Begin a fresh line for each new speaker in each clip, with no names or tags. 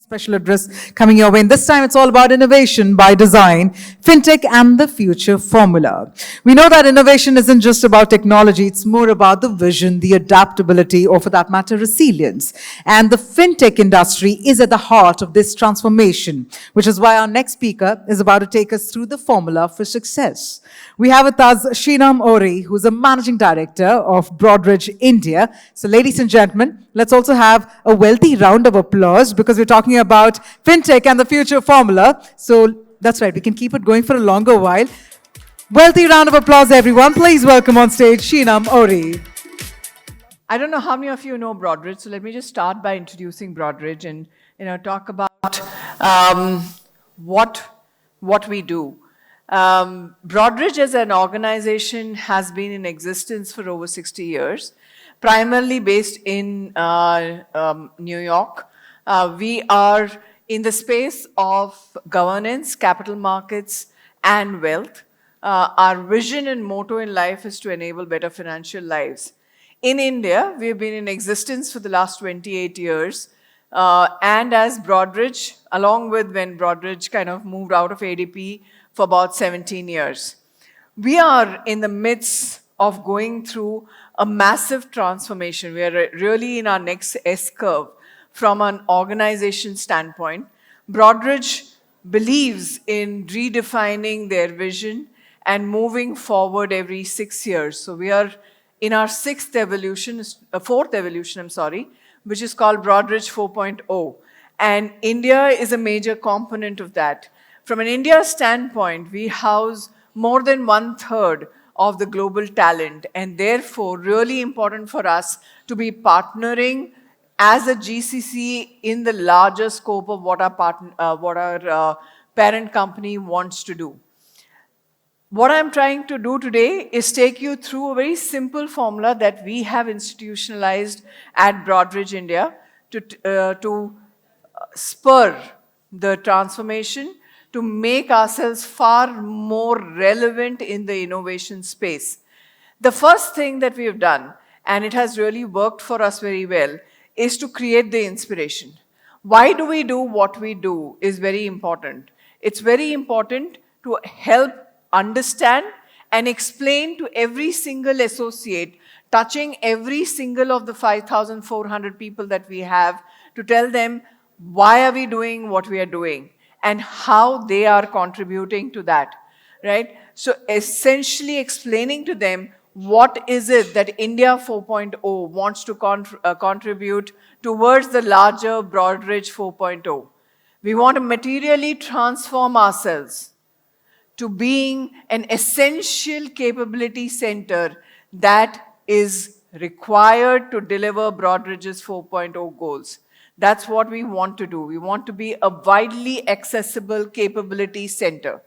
Special address coming your way. And this time it's all about innovation by design, fintech, and the future formula. We know that innovation isn't just about technology, it's more about the vision, the adaptability, or for that matter, resilience. And the fintech industry is at the heart of this transformation, which is why our next speaker is about to take us through the formula for success. We have with us Shinam Ori, who's a managing director of Broadridge India. So, ladies and gentlemen, let's also have a wealthy round of applause because we're talking about fintech and the future formula. So, that's right, we can keep it going for a longer while. Wealthy round of applause, everyone. Please welcome on stage Shinam Ori.
I don't know how many of you know Broadridge, so let me just start by introducing Broadridge and talk about what we do. Broadridge as an organization has been in existence for over 60 years, primarily based in New York. We are in the space of governance, capital markets, and wealth. Our vision and motto in life is to enable better financial lives. In India, we have been in existence for the last 28 years. And as Broadridge, along with when Broadridge kind of moved out of ADP for about 17 years. We are in the midst of going through a massive transformation. We are really in our next S-curve from an organization standpoint. Broadridge believes in redefining their vision and moving forward every 6 years. So we are in our fourth evolution, which is called Broadridge 4.0. And India is a major component of that. From an India standpoint, we house more than 1/3 of the global talent, and therefore really important for us to be partnering as a GCC in the larger scope of what our parent company wants to do. What I'm trying to do today is take you through a very simple formula that we have institutionalized at Broadridge India to spur the transformation, to make ourselves far more relevant in the innovation space. The first thing that we have done, and it has really worked for us very well, is to create the inspiration. Why do we do what we do is very important. It's very important to help understand and explain to every single associate, touching every single of the 5,400 people that we have, to tell them why are we doing what we are doing and how they are contributing to that, right? So essentially explaining to them what is it that India 4.0 wants to contribute towards the larger Broadridge 4.0. We want to materially transform ourselves to being an essential capability center that is required to deliver Broadridge's 4.0 goals. That's what we want to do. We want to be a widely accessible capability center.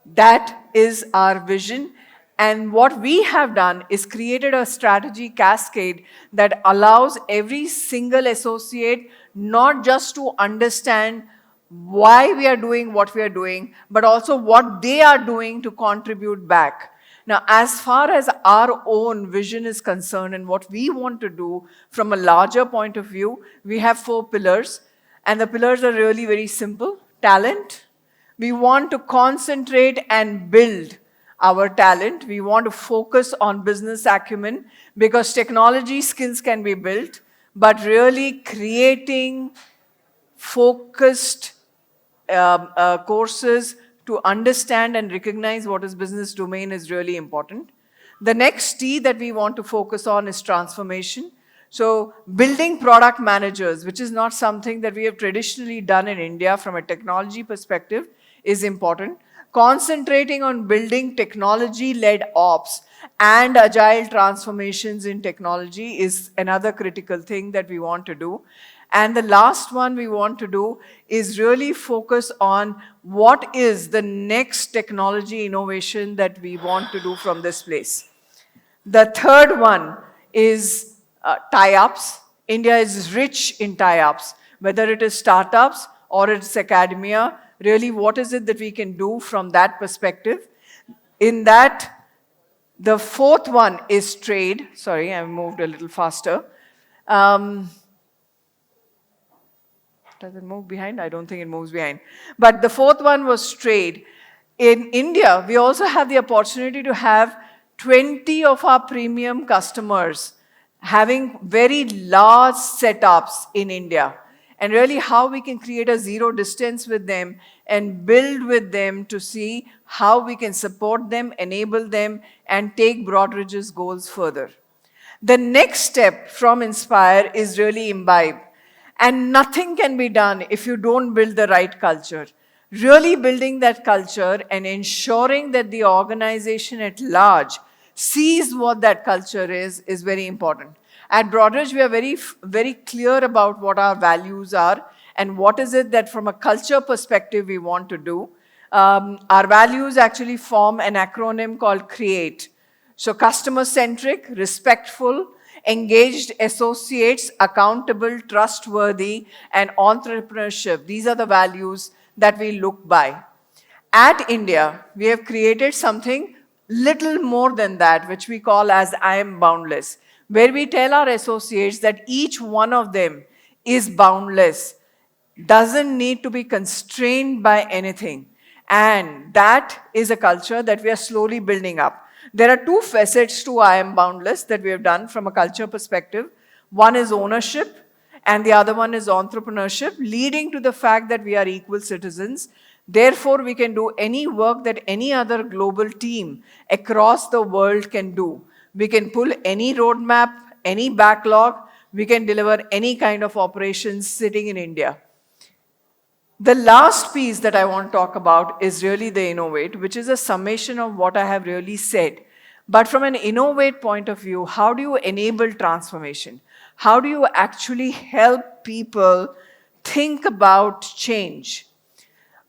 That is our vision. And what we have done is created a strategy cascade that allows every single associate not just to understand why we are doing what we are doing, but also what they are doing to contribute back. Now, as far as our own vision is concerned and what we want to do from a larger point of view, we have 4 pillars. And the pillars are really very simple. Talent. We want to concentrate and build our talent. We want to focus on business acumen because technology skills can be built, but really creating focused courses to understand and recognize what is business domain is really important. The next T that we want to focus on is transformation. So building product managers, which is not something that we have traditionally done in India from a technology perspective, is important. Concentrating on building technology-led ops and agile transformations in technology is another critical thing that we want to do. And the last one we want to do is really focus on what is the next technology innovation that we want to do from this place. The third one is tie-ups. India is rich in tie-ups, whether it is startups or it's academia. Really, what is it that we can do from that perspective? In that, the fourth one is trade. Sorry, I moved a little faster. does it move behind? I don't think it moves behind. But the fourth one was trade. In India, we also have the opportunity to have 20 of our premium customers having very large setups in India, and really how we can create a zero distance with them and build with them to see how we can support them, enable them, and take Broadridge's goals further. The next step from Inspire is really imbibe. And nothing can be done if you don't build the right culture. Really building that culture and ensuring that the organization at large sees what that culture is very important. At Broadridge, we are very clear about what our values are and what is it that from a culture perspective we want to do. Our values actually form an acronym called CREATE. So customer-centric, respectful, engaged associates, accountable, trustworthy, and entrepreneurship. These are the values that we look by. At India, we have created something little more than that, which we call as I am boundless, where we tell our associates that each one of them is boundless, doesn't need to be constrained by anything. And that is a culture that we are slowly building up. There are two facets to I am boundless that we have done from a culture perspective. One is ownership, and the other one is entrepreneurship, leading to the fact that we are equal citizens. Therefore, we can do any work that any other global team across the world can do. We can pull any roadmap, any backlog, we can deliver any kind of operations sitting in India. The last piece that I want to talk about is really the innovate, which is a summation of what I have really said. But from an innovate point of view, how do you enable transformation? How do you actually help people think about change?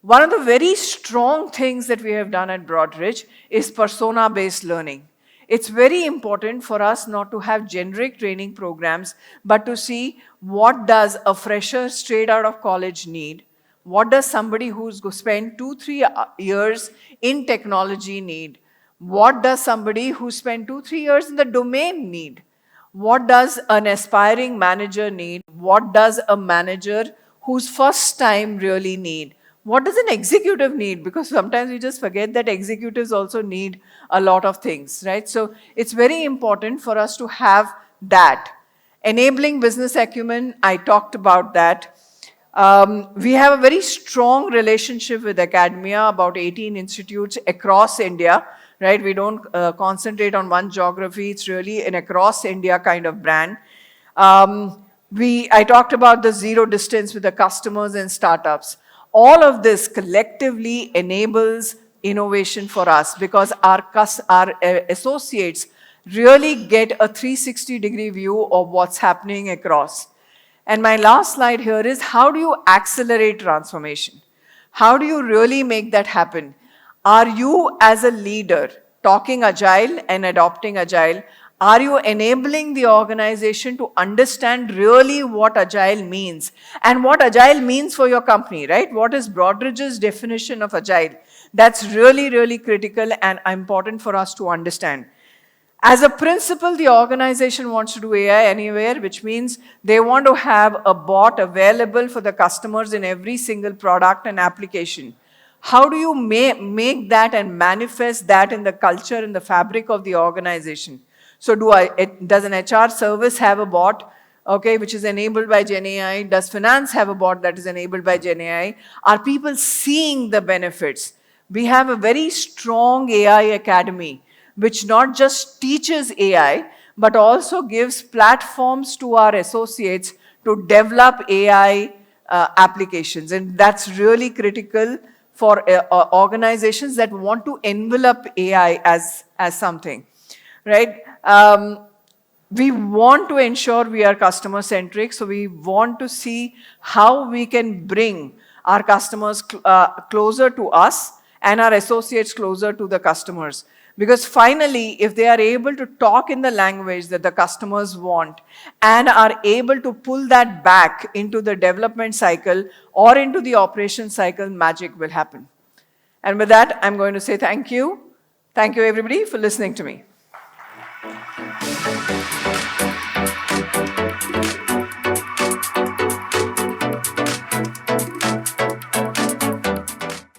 One of the very strong things that we have done at Broadridge is persona-based learning. It's very important for us not to have generic training programs, but to see what does a fresher straight out of college need. What does somebody who's going to spend 2-3 years in technology need? What does somebody who spent 2-3 years in the domain need? What does an aspiring manager need? What does a manager whose first time really need? What does an executive need? Because sometimes we just forget that executives also need a lot of things, right? So it's very important for us to have that. Enabling business acumen, I talked about that. We have a very strong relationship with academia, about 18 institutes across India, right? We don't concentrate on one geography. It's really an across India kind of brand. I talked about the zero distance with the customers and startups. All of this collectively enables innovation for us because our associates really get a 360-degree view of what's happening across. And my last slide here is how do you accelerate transformation? How do you really make that happen? Are you as a leader talking agile and adopting agile? Are you enabling the organization to understand really what agile means and what agile means for your company, right? What is Broadridge's definition of agile? That's really, really critical and important for us to understand. As a principle, the organization wants to do AI anywhere, which means they want to have a bot available for the customers in every single product and application. How do you make that and manifest that in the culture and the fabric of the organization? So does an HR service have a bot, okay, which is enabled by GenAI? Does finance have a bot that is enabled by GenAI? Are people seeing the benefits? We have a very strong AI academy, which not just teaches AI, but also gives platforms to our associates to develop AI applications. And that's really critical for organizations that want to envelop AI as something, right? We want to ensure we are customer-centric, so we want to see how we can bring our customers closer to us and our associates closer to the customers. Because finally, if they are able to talk in the language that the customers want and are able to pull that back into the development cycle or into the operation cycle, magic will happen. And with that, I'm going to say thank you. Thank you, everybody, for listening to me.